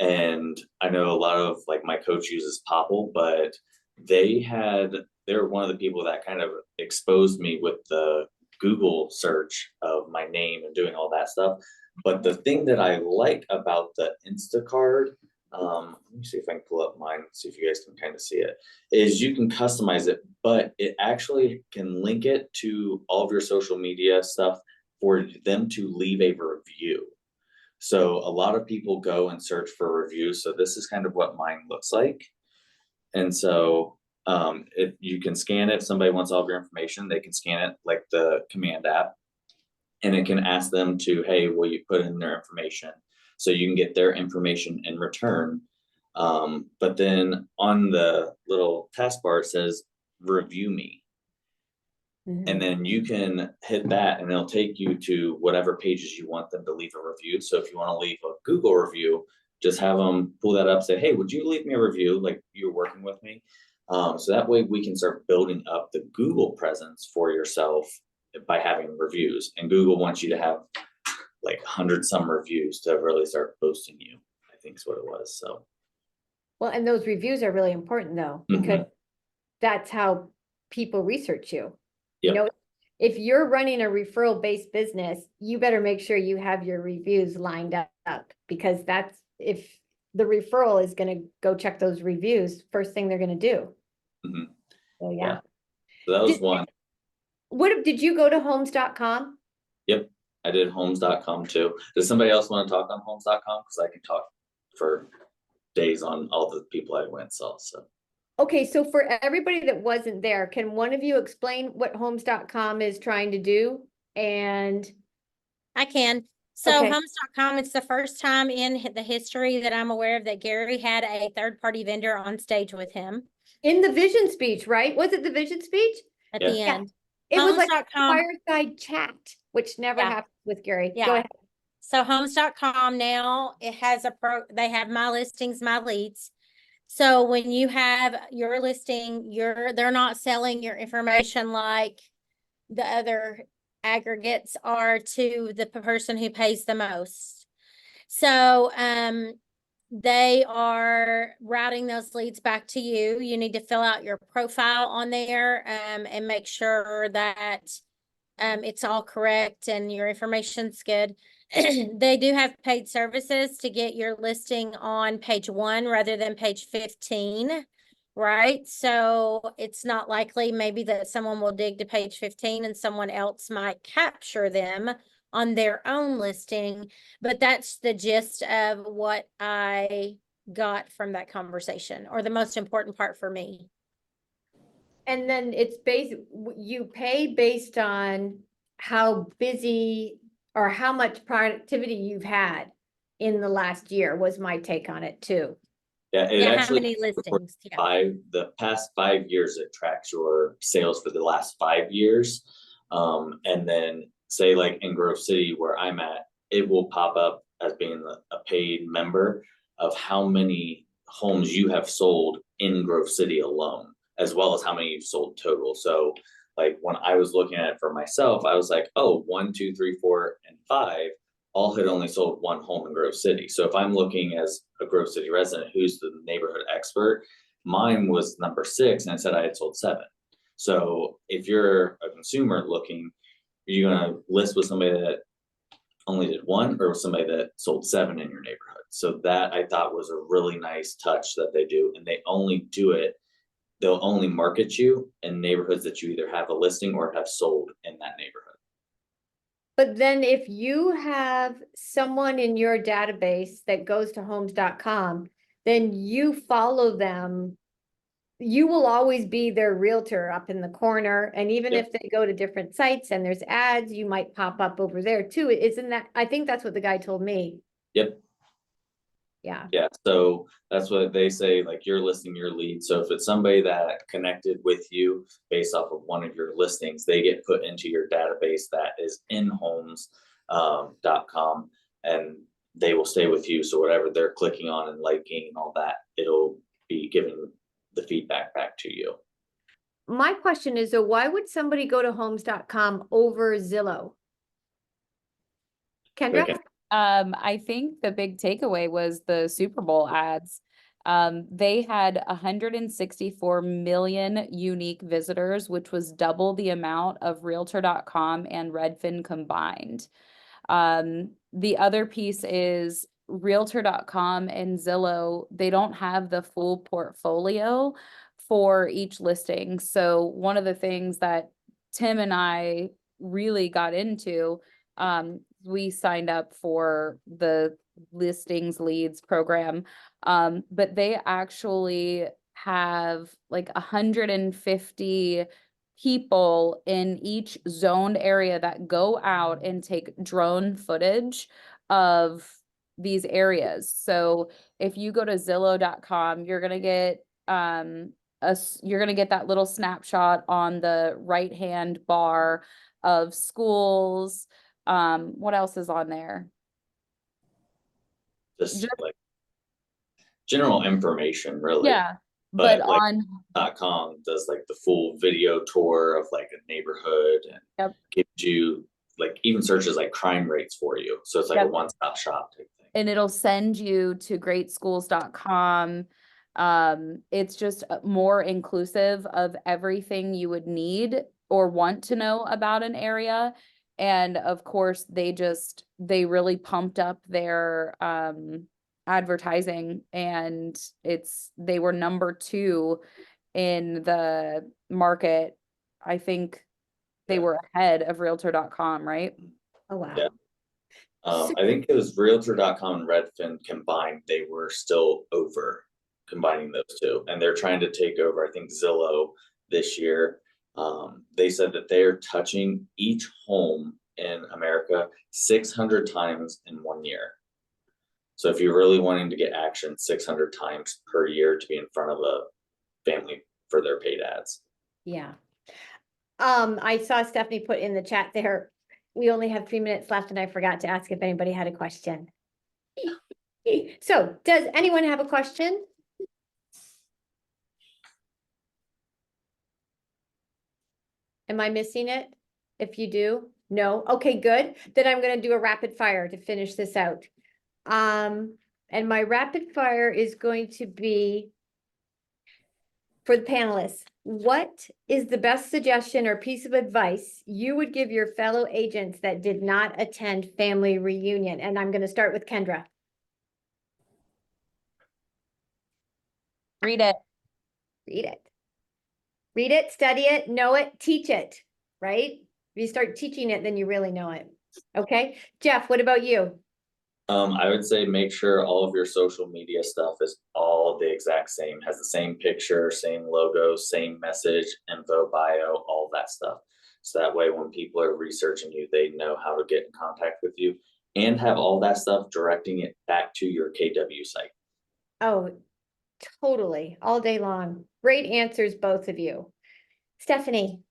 and I know a lot of, like, my coach uses Popple, but they're one of the people that kind of exposed me with the Google search of my name and doing all that stuff. But the thing that I like about the Instacard, let me see if I can pull up mine, see if you guys can kind of see it, is you can customize it, but it actually can link it to all of your social media stuff for them to leave a review. So a lot of people go and search for reviews. So this is kind of what mine looks like. And so if you can scan it, if somebody wants all of your information, they can scan it like the Command app. And it can ask them to, hey, will you put in their information? So you can get their information in return. But then on the little taskbar, it says, review me. And then you can hit that and it'll take you to whatever pages you want them to leave a review. So if you want to leave a Google review, just have them pull that up, say, hey, would you leave me a review? Like you're working with me. So that way we can start building up the Google presence for yourself by having reviews. And Google wants you to have like 100 some reviews to really start boosting you, I think is what it was. So. Well, and those reviews are really important though, because that's how people research you. You Yep. know, if you're running a referral-based business, you better make sure you have your reviews lined up, because that's, if the referral is gonna go check those reviews, first thing they're gonna do. Mhm. So, yeah. Yeah. So that was Did- one. Did you go to homes.com? Yep. I did homes.com too. Does somebody else want to talk on homes.com? Because I can talk for days on all the people I went saw. So. Okay, so for everybody that wasn't there, can one of you explain what homes.com is trying to do? And I can. So Okay. homes.com, it's the first time in the history that I'm aware of that Gary had a third-party vendor on stage with him in the vision speech, right? Was it the vision speech? at Yeah. the Yeah. end. It was like a Homes.com. fireside chat, which never Yeah. happened with Gary. Go Yeah. ahead. So homes.com now, it has they have my listings, my leads. So when you have your listing, they're not selling your information like the other aggregates are to the person who pays the most. So, they are routing those leads back to you. You need to fill out your profile on there, and make sure that it's all correct and your information's good. They do have paid services to get your listing on page 1 rather than page 15, right? So it's not likely maybe that someone will dig to page 15 and someone else might capture them on their own listing, but that's the gist of what I got from that conversation, or the most important part for me. And then it's you pay based on how busy or how much productivity you've had in the last year, was my take on it too. Yeah, it Yeah, how actually many listings? Yeah. the past 5 years it tracks your sales for the last 5 years. And then say like in Grove City where I'm at, it will pop up as being a paid member of how many homes you have sold in Grove City alone, as well as how many you've sold total. So like when I was looking at it for myself, I was like, oh, 1, 2, 3, 4, and 5 all had only sold one home in Grove City. So if I'm looking as a Grove City resident who's the neighborhood expert, mine was number 6 and it said I had sold 7. So if you're a consumer looking, are you gonna list with somebody that only did 1 or somebody that sold 7 in your neighborhood? So that I thought was a really nice touch that they do, and they only do it, they'll only market you in neighborhoods that you either have a listing or have sold in that neighborhood. But then if you have someone in your database that goes to homes.com, then you follow them. You will always be their realtor up in the corner. And even Yep. if they go to different sites and there's ads, you might pop up over there too. Isn't that, I think that's what the guy told me. Yep. Yeah. Yeah, so that's what they say, like you're listing your lead. So if it's somebody that connected with you based off of one of your listings, they get put into your database that is in homes.com, and they will stay with you. So whatever they're clicking on and liking and all that, it'll be giving the feedback back to you. My question is, though, why would somebody go to homes.com over Zillow? Kendra? Okay. I think the big takeaway was the Super Bowl ads. They had 164 million unique visitors, which was double the amount of Realtor.com and Redfin combined. The other piece is Realtor.com and Zillow, they don't have the full portfolio for each listing. So one of the things that Tim and I really got into, we signed up for the listings leads program, but they actually have like 150 people in each zoned area that go out and take drone footage of these areas. So if you go to Zillow.com, you're gonna get you're gonna get that little snapshot on the right-hand bar of schools. What else is on there? Just Just- like general information, really. Yeah, But but like on, .com does like the full video tour of like a neighborhood and Yep. gives you like even searches like crime rates for you. So it's like a Yep. one-stop shop type thing. and it'll send you to greatschools.com. It's just more inclusive of everything you would need or want to know about an area. And of course, they really pumped up their advertising, and they were number 2 in the market. I think they Yeah. were ahead of realtor.com, right? Oh, wow. Yeah. I think it was Realtor.com and Redfin combined, they were still over combining those two. And they're trying to take over, I think, Zillow this year. They said that they're touching each home in America 600 times in 1 year. So if you're really wanting to get action 600 times per year to be in front of a family for their paid ads. Yeah. I saw Stephanie put in the chat there, we only have 3 minutes left and I forgot to ask if anybody had a question. So does anyone have a question? Am I missing it? If you do, no? Okay, good. Then I'm gonna do a rapid fire to finish this out. And my rapid fire is going to be for the panelists. What is the best suggestion or piece of advice you would give your fellow agents that did not attend family reunion? And I'm gonna start with Kendra. Read it. Read it. Read it, study it, know it, teach it, right? If you start teaching it, then you really know it. Okay, Jeff, what about you? I would say make sure all of your social media stuff is all the exact same, has the same picture, same logo, same message, info, bio, all that stuff. So that way, when people are researching you, they know how to get in contact with you and have all that stuff directing it back to your KW site. Oh, totally, all day long. Great answers, both of you. Stephanie,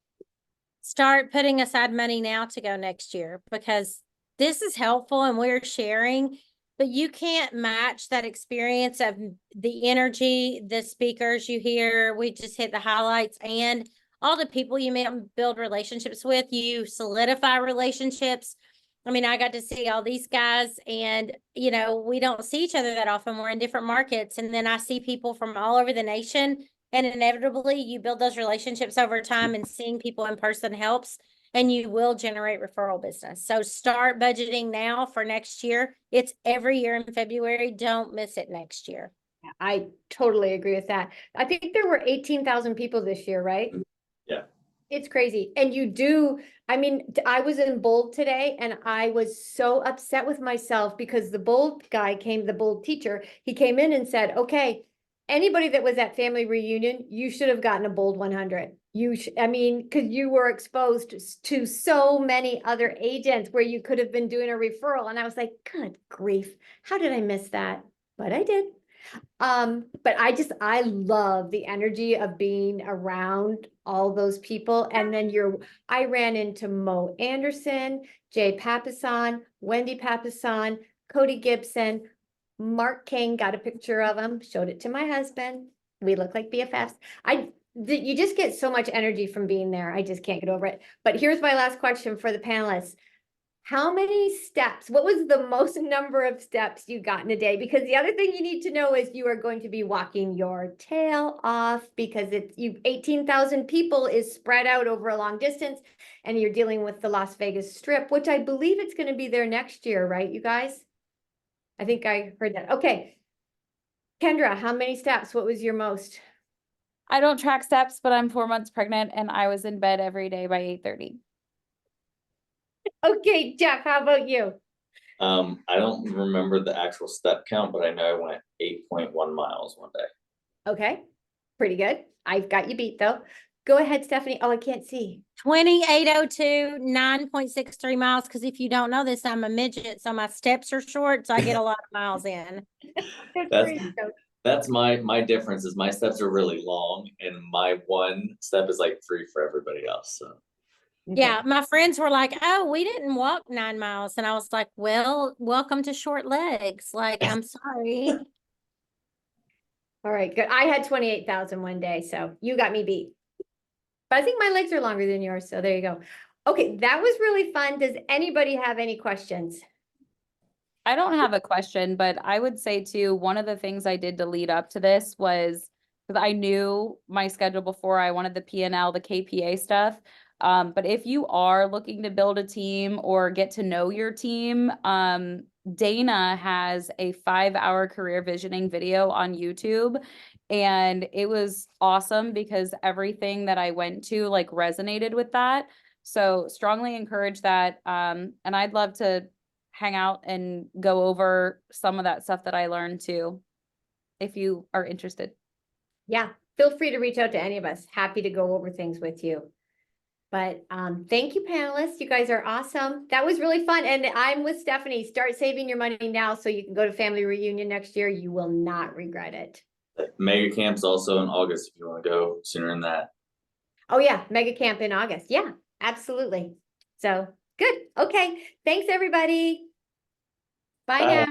Start putting aside money now to go next year, because this is helpful and we're sharing, but you can't match that experience of the energy, the speakers you hear. We just hit the highlights, and all the people you meet and build relationships with, you solidify relationships. I mean, I got to see all these guys, and we don't see each other that often. We're in different markets, and then I see people from all over the nation, and inevitably you build those relationships over time, and seeing people in person helps, and you will generate referral business. So start budgeting now for next year. It's every year in February. Don't miss it next year. I totally agree with that. I think there were 18,000 people this year, right? Yeah. It's crazy. And I was in Bold today and I was so upset with myself because the Bold guy the Bold teacher, he came in and said, okay, anybody that was at family reunion, you should have gotten a Bold 100. Because you were exposed to so many other agents where you could have been doing a referral. And I was like, good grief, how did I miss that? But I did. But I love the energy of being around all those people. And then I ran into Mo Anderson, Jay Papasan, Wendy Papasan, Cody Gibson, Mark King, got a picture of him, showed it to my husband. We look like BFFs. You just get so much energy from being there. I just can't get over it. But here's my last question for the panelists. How many steps, what was the most number of steps you got in a day? Because the other thing you need to know is you are going to be walking your tail off, because 18,000 people is spread out over a long distance, and you're dealing with the Las Vegas Strip, which I believe it's going to be there next year, right, you guys? I think I heard that. Okay. Kendra, how many steps? What was your most? I don't track steps, but I'm 4 months pregnant and I was in bed every day by 8:30. Okay, Jeff, how about you? I don't remember the actual step count, but I know I went 8.1 miles one day. Okay, pretty good. I've got you beat though. Go ahead, Stephanie. Oh, I can't see. 2802, 9.63 miles. Because if you don't know this, I'm a midget, so my steps are short, so I get a lot of miles in. That's That's my difference is my steps are really long and my one step is like free for everybody else, so. Yeah, my friends were like, "Oh, we didn't walk 9 miles," and I was like, "Well, welcome to short legs. Like, I'm sorry." All right, good. I had 28,000 one day, so you got me beat. But I think my legs are longer than yours, so there you go. Okay, that was really fun. Does anybody have any questions? I don't have a question, but I would say too, one of the things I did to lead up to this was because I knew my schedule before. I wanted the P&L, the KPA stuff. But if you are looking to build a team or get to know your team, Dana has a 5-hour career visioning video on YouTube. And it was awesome because everything that I went to like resonated with that. So strongly encourage that. And I'd love to hang out and go over some of that stuff that I learned too, if you are interested. Yeah, feel free to reach out to any of us. Happy to go over things with you. But thank you, panelists. You guys are awesome. That was really fun. And I'm with Stephanie. Start saving your money now so you can go to family reunion next year. You will not regret it. Mega Camp's also in August if you want to go sooner than that. Oh yeah, mega camp in August. Yeah, absolutely. So good. Okay. Thanks everybody. Bye Bye. now.